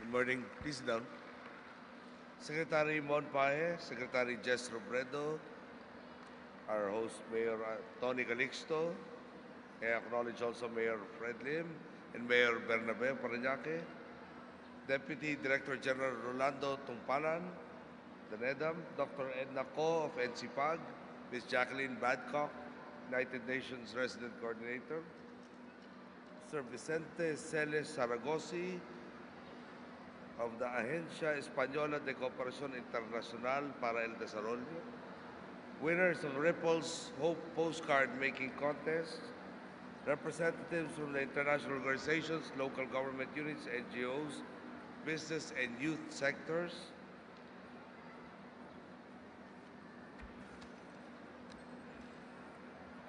Good morning. Please sit down. Secretary Mon Pae, Secretary Jess Robredo, our host Mayor Tony Calixto. I acknowledge also Mayor Fred Lim and Mayor Bernabe Parañaque, Deputy Director General Rolando Tungpalan, the NEDAM, Dr. Edna Ko of NCPAG, Ms. Jacqueline Badcock, United Nations Resident Coordinator, Sir Vicente Celes Saragosi of the Agencia Española de Cooperación Internacional para el Desarrollo, winners of Ripple's Hope Postcard Making Contest, representatives from the international organizations, local government units, NGOs, business and youth sectors,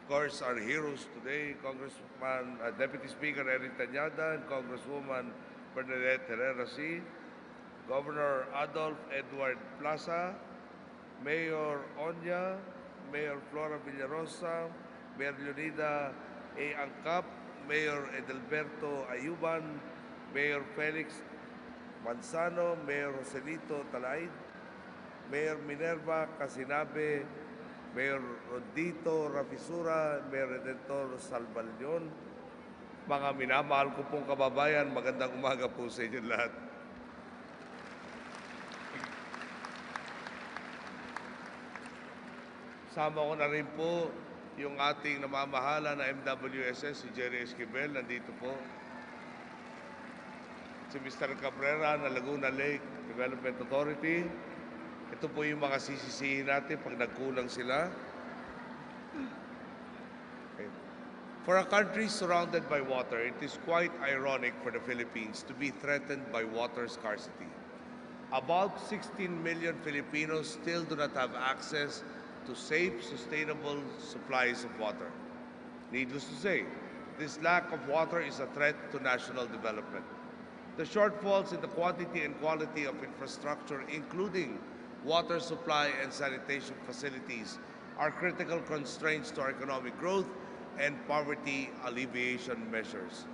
of course, our heroes today, Congressman, Deputy Speaker Erin Tañada and Congresswoman Bernadette Herrera C., Governor Adolf Edward Plaza, Mayor Oña, Mayor Flora Villarosa, Mayor Leonida A. Angkap, Mayor Edelberto Ayuban, Mayor Felix Manzano, Mayor Joselito Talaid, Mayor Minerva Casinabe, Mayor Rodito Rafisura, Mayor Redentor Salvalion, mga minamahal ko pong kababayan, magandang umaga po sa inyo lahat. Sama ko na rin po yung ating namamahala na MWSS, si Jerry Esquivel, nandito po. Si Mr. Cabrera na Laguna Lake Development Authority. Ito po yung mga sisisihin natin pag nagkulang sila. Okay. For a country surrounded by water, it is quite ironic for the Philippines to be threatened by water scarcity. About 16 million Filipinos still do not have access to safe, sustainable supplies of water. Needless to say, this lack of water is a threat to national development. The shortfalls in the quantity and quality of infrastructure, including water supply and sanitation facilities, are critical constraints to our economic growth and poverty alleviation measures.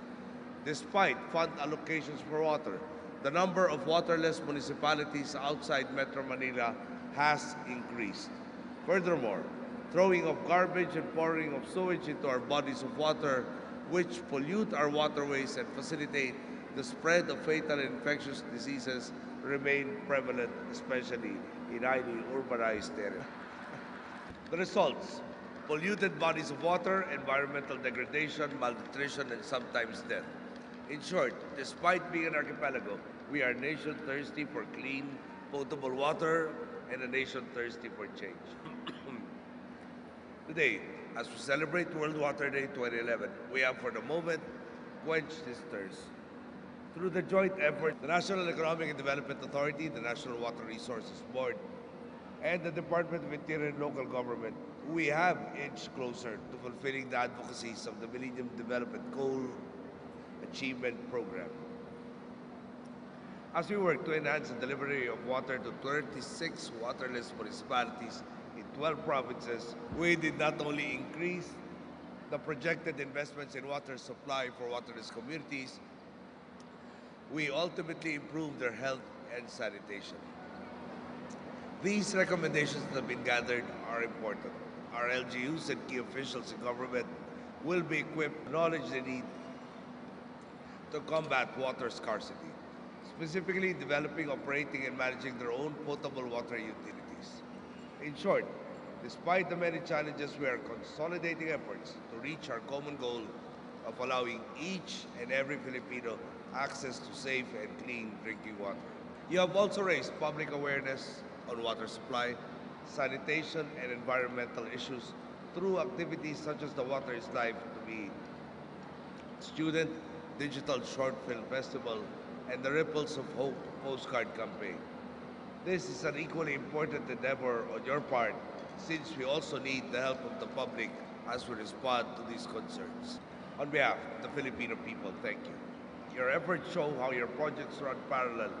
Despite fund allocations for water, the number of waterless municipalities outside Metro Manila has increased. Furthermore, throwing of garbage and pouring of sewage into our bodies of water, which pollute our waterways and facilitate the spread of fatal and infectious diseases, remain prevalent, especially in highly urbanized areas. The results: polluted bodies of water, environmental degradation, malnutrition, and sometimes death. In short, despite being an archipelago, we are a nation thirsty for clean, potable water and a nation thirsty for change. Today, as we celebrate World Water Day 2011, we have for the moment quenched this thirst. Through the joint effort, the National Economic and Development Authority, the National Water Resources Board, and the Department of Interior and Local Government, we have edged closer to fulfilling the advocacies of the Millennium Development Goal Achievement Program. As we work to enhance the delivery of water to 36 waterless municipalities in 12 provinces, we did not only increase the projected investments in water supply for waterless communities, we ultimately improved their health and sanitation. These recommendations that have been gathered are important. Our LGUs and key officials in government will be equipped with knowledge they need to combat water scarcity, specifically developing, operating, and managing their own potable water utilities. In short, despite the many challenges, we are consolidating efforts to reach our common goal of allowing each and every Filipino access to safe and clean drinking water. You have also raised public awareness on water supply, sanitation, and environmental issues through activities such as the Water is Life to Be Student Digital Short Film Festival and the Ripples of Hope postcard campaign. This is an equally important endeavor on your part, since we also need the help of the public as we respond to these concerns. On behalf of the Filipino people, thank you. Your efforts show how your projects run parallel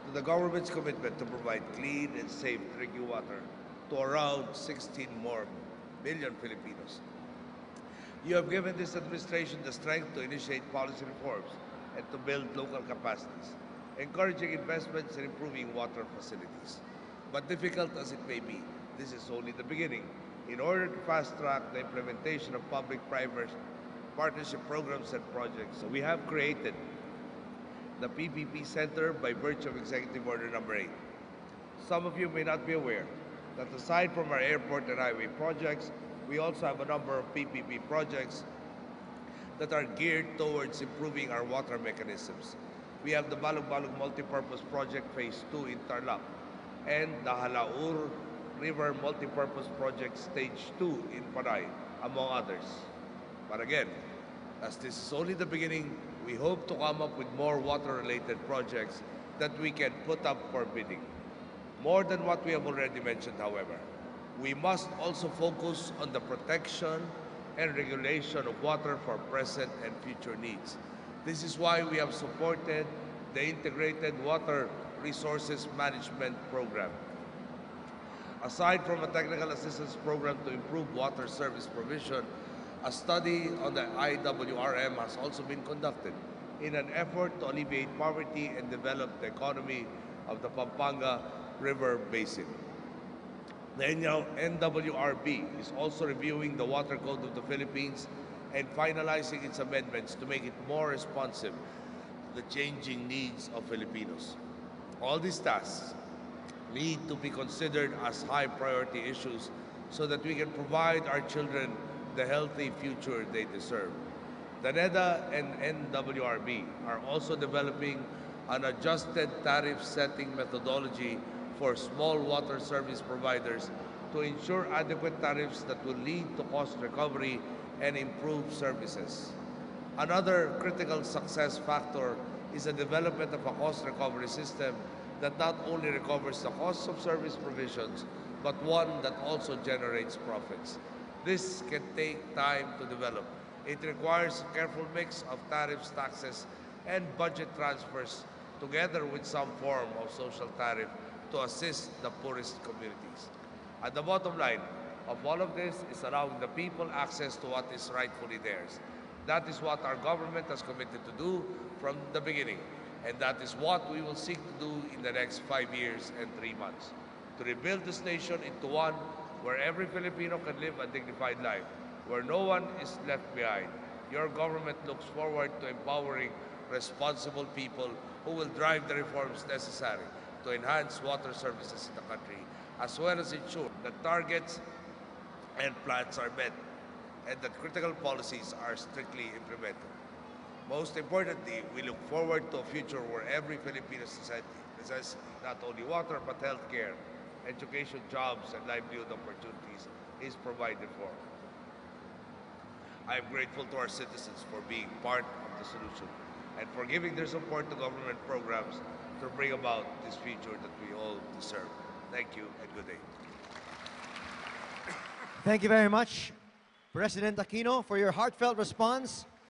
to the government's commitment to provide clean and safe drinking water to around 16 more million Filipinos. You have given this administration the strength to initiate policy reforms and to build local capacities. encouraging investments in improving water facilities. But difficult as it may be, this is only the beginning. In order to fast-track the implementation of public-private partnership programs and projects, we have created the PPP Center by virtue of Executive Order Number 8. Some of you may not be aware that aside from our airport and highway projects, we also have a number of PPP projects that are geared towards improving our water mechanisms. We have the Balog-Balog Multipurpose Project Phase 2 in Tarlac and the Halaur River Multipurpose Project Stage 2 in Panay, among others. But again, as this is only the beginning, we hope to come up with more water-related projects that we can put up for bidding. More than what we have already mentioned, however, we must also focus on the protection and regulation of water for present and future needs. This is why we have supported the Integrated Water Resources Management Program. Aside from a technical assistance program to improve water service provision, a study on the IWRM has also been conducted in an effort to alleviate poverty and develop the economy of the Pampanga River Basin. The NWRB is also reviewing the Water Code of the Philippines and finalizing its amendments to make it more responsive to the changing needs of Filipinos. All these tasks need to be considered as high priority issues so that we can provide our children the healthy future they deserve. The NEDA and NWRB are also developing an adjusted tariff setting methodology for small water service providers to ensure adequate tariffs that will lead to cost recovery and improved services. Another critical success factor is the development of a cost recovery system that not only recovers the costs of service provisions, but one that also generates profits. This can take time to develop. It requires a careful mix of tariffs, taxes, and budget transfers together with some form of social tariff to assist the poorest communities. At the bottom line of all of this is allowing the people access to what is rightfully theirs. That is what our government has committed to do from the beginning, and that is what we will seek to do in the next 5 years and 3 months, to rebuild this nation into one where every Filipino can live a dignified life, where no one is left behind. Your government looks forward to empowering responsible people who will drive the reforms necessary to enhance water services in the country, as well as ensure that targets and plans are met and that critical policies are strictly implemented. Most importantly, we look forward to a future where every Filipino society possesses not only water but healthcare, education, jobs, and livelihood opportunities is provided for. I am grateful to our citizens for being part of the solution and for giving their support to government programs to bring about this future that we all deserve. Thank you and good day. Thank you very much, President Aquino, for your heartfelt response.